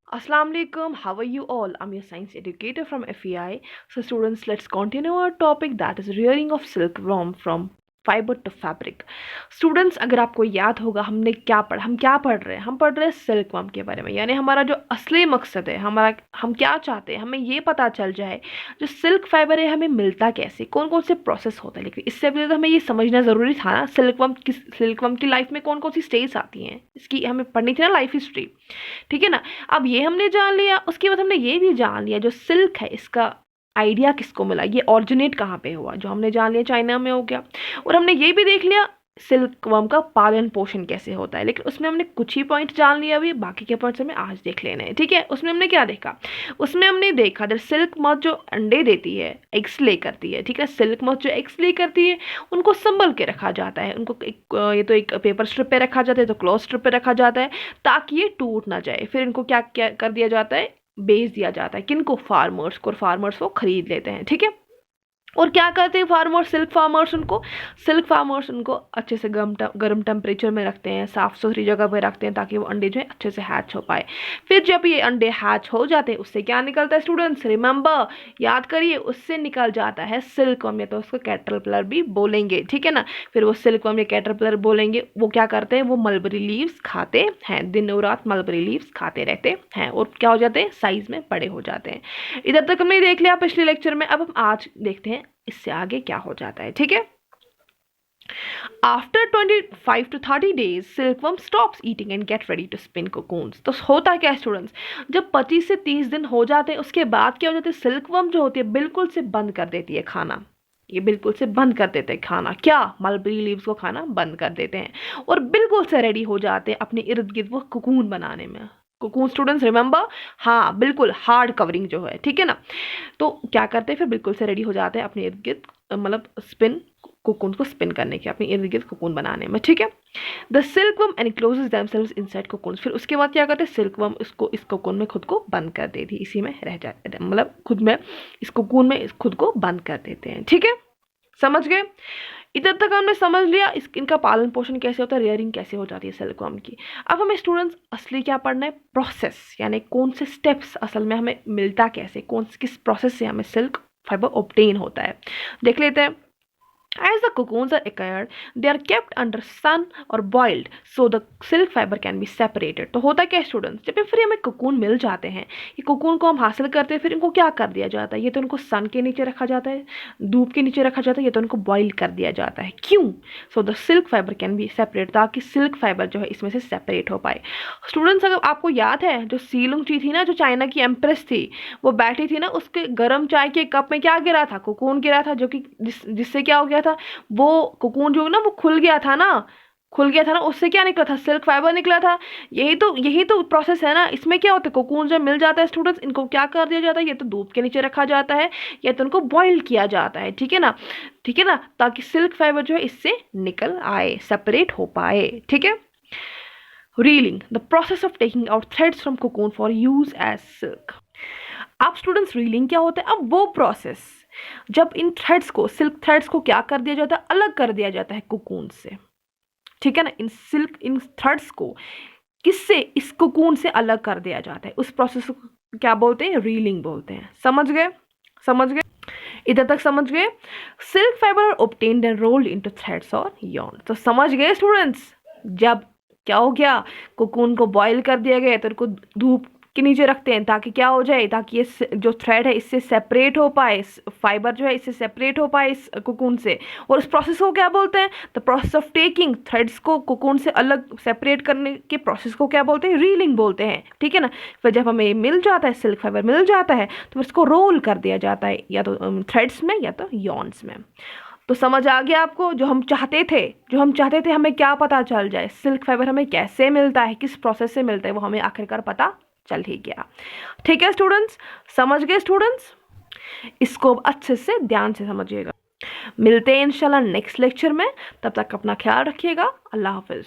Assalamu alaikum. How are you all? I'm your science educator from FEI. So students, let's continue our topic, that is rearing of silkworm from fibre to fabric. Students, अगर आपको याद होगा हम क्या पढ़ रहे हैं, हम पढ़ रहे हैं सिल्कवर्म के बारे में। यानी हमारा जो असली मकसद है, हम क्या चाहते हैं, हमें ये पता चल जाए जो सिल्क फाइबर है हमें मिलता कैसे, कौन कौन से प्रोसेस होता है। लेकिन इससे पहले तो हमें ये समझना ज़रूरी था ना सिल्कवर्म की लाइफ में कौन कौन सी स्टेज आती हैं, इसकी हमें पढ़नी थी ना लाइफ हिस्ट्री। ठीक है ना। अब ये हमने जान लिया, उसके बाद हमने ये भी जान लिया जो सिल्क है इसका आइडिया किसको मिला, ये ऑरिजिनेट कहाँ पे हुआ, जो हमने जान लिया चाइना में हो गया। और हमने ये भी देख लिया सिल्कवर्म का पालन पोषण कैसे होता है। लेकिन उसमें हमने कुछ ही पॉइंट जान लिया, अभी बाकी के पॉइंट्स हमें आज देख लेने हैं। ठीक है। उसमें हमने क्या देखा, उसमें हमने देखा जब सिल्क मथ जो अंडे देती है, एग्स ले करती है। ठीक है। सिल्क मथ जो एग्स ले करती है उनको संभल के रखा जाता है, उनको ये तो एक पेपर स्ट्रिप पे रखा जाता है, तो क्लॉथ स्ट्रिप पे रखा जाता है ताकि ये टूट ना जाए। फिर इनको क्या क्या कर दिया जाता है, बेच दिया जाता है। किनको? फार्मर्स को। फार्मर्स वो खरीद लेते हैं। ठीक है। और क्या करते हैं फार्मर्स, सिल्क फार्मर्स उनको अच्छे से गर्म टेम्परेचर में रखते हैं, साफ़ सुथरी जगह पर रखते हैं ताकि वो अंडे जो है अच्छे से हैच हो पाए। फिर जब ये अंडे हैच हो जाते हैं उससे क्या निकलता है स्टूडेंट्स, रिमेंबर, याद करिए, उससे निकल जाता है सिल्कवर्म, या तो उसको कैटरपिलर भी बोलेंगे। ठीक है ना। फिर वो सिल्कवर्म या कैटरपिलर बोलेंगे, वो क्या करते हैं, वो मलबरी लीव्स खाते हैं, दिन और रात मलबरी लीव्स खाते रहते हैं और क्या हो जाते हैं, साइज में बड़े हो जाते हैं। इधर तक हमने देख लिया पिछले लेक्चर में। अब हम आज देखते हैं इससे आगे क्या हो जाता है। ठीक है। After 25 to 30 days silkworm stops eating and get ready to spin cocoons. तो होता क्या है स्टूडेंट्स, जब 25 से 30 दिन हो जाते हैं उसके बाद क्या हो जाता है, सिल्कवर्म जो होती है बिल्कुल से बंद कर देती है खाना। ये बिल्कुल से बंद कर देते हैं खाना, क्या, मलबरी लीव्स को खाना बंद कर देते हैं और बिल्कुल से रेडी हो जाते हैं अपने इर्द गिर्द वो कोकून बनाने में। कोकून स्टूडेंट्स रिमेंबर, हाँ बिल्कुल हार्ड कवरिंग जो है। ठीक है ना। तो क्या करते हैं, फिर बिल्कुल से रेडी हो जाते हैं अपने इर्द गिर्द, मतलब स्पिन कोकून को स्पिन करने के, अपने इर्द गिर्द कोकून बनाने में। ठीक है। The silkworm encloses themselves inside cocoon. फिर उसके बाद क्या करते हैं, सिल्कवर्म इसको इस कोकून में खुद को बंद कर देती, इसी में रह जाते, मतलब खुद में इस कोकून में खुद को बंद कर देते हैं। ठीक है। समझ गए। इधर तक हमने समझ लिया इनका पालन पोषण कैसे होता है, रेयरिंग कैसे हो जाती है सिल्कवर्म की। अब हमें स्टूडेंट्स असली क्या पढ़ना है, प्रोसेस, यानी कौन से स्टेप्स असल में हमें मिलता कैसे, किस प्रोसेस से हमें सिल्क फाइबर ऑब्टेन होता है, देख लेते हैं। As the cocoons are acquired, they are kept under sun or boiled, so the silk fiber can be separated. तो होता क्या स्टूडेंट्स, जब फिर हमें कोकून मिल जाते हैं, ये कोकून को हम हासिल करते हैं, फिर इनको क्या कर दिया जाता है, ये तो इनको सन के नीचे रखा जाता है, धूप के नीचे रखा जाता है, ये तो इनको बॉइल कर दिया जाता है। क्यों? So the silk fibre can be separate, ताकि सिल्क फाइबर जो है इसमें से सेपरेट हो पाए। स्टूडेंट्स, अगर आपको याद है जो सीलुंग ची थी ना, जो चाइना की एम्प्रेस थी, वो बैठी थी ना, उसके गर्म चाय के कप में क्या गिरा था, कोकून गिरा था, जो कि जिससे क्या हो गया था, वो कोकून जो ना वो खुल गया था ना, उससे क्या निकला था, सिल्क फाइबर निकला था। यही तो प्रोसेस है ना। इसमें क्या होता है, कोकून जब मिल जाता है स्टूडेंट्स, इनको क्या कर दिया जाता है, ये तो धूप के नीचे रखा जाता है या तो इनको बॉईल किया जाता है। ठीक है ना। ठीक है ना, ताकि सिल्क फाइबर जो है इससे निकल आए, सेपरेट हो पाए। ठीक है। Reeling, the process of taking out threads from cocoon for use as silk. अब स्टूडेंट्स, रीलिंग क्या होता है, अब वो प्रोसेस जब इन थ्रेड्स को, सिल्क थ्रेड्स को क्या कर दिया जाता है, अलग कर दिया जाता है कोकून से। ठीक है ना। इन थ्रेड्स को किससे, इस कोकून से अलग कर दिया जाता है, उस प्रोसेस को क्या बोलते हैं, रीलिंग बोलते हैं। समझ गए। इधर तक समझ गए। Silk fibre obtained and rolled into threads और yarn। तो समझ गए स्टूडेंट्स, जब क्या हो गया, कोकून को बॉईल कर दिया गया तो इनको धूप के नीचे रखते हैं ताकि क्या हो जाए, ताकि ये जो थ्रेड है इससे सेपरेट हो पाए, फाइबर जो है इससे सेपरेट हो पाए इस कोकून से। और उस प्रोसेस को क्या बोलते हैं, the process of taking threads को कोकून से अलग सेपरेट करने के प्रोसेस को क्या बोलते हैं, रीलिंग बोलते हैं। ठीक है ना। फिर जब हमें मिल जाता है, सिल्क फाइबर मिल जाता है, तो इसको रोल कर दिया जाता है, या तो थ्रेड्स में या तो यॉन्स में। तो समझ आ गया आपको, जो हम चाहते थे हमें क्या पता चल जाए, सिल्क फाइबर हमें कैसे मिलता है, किस प्रोसेस से मिलता है, वो हमें आखिरकार पता चल ही गया। ठीक है स्टूडेंट्स, समझ गए स्टूडेंट्स, इसको अच्छे से ध्यान से समझिएगा। मिलते हैं इंशाल्लाह नेक्स्ट लेक्चर में, तब तक अपना ख्याल रखिएगा। अल्लाह हाफिज।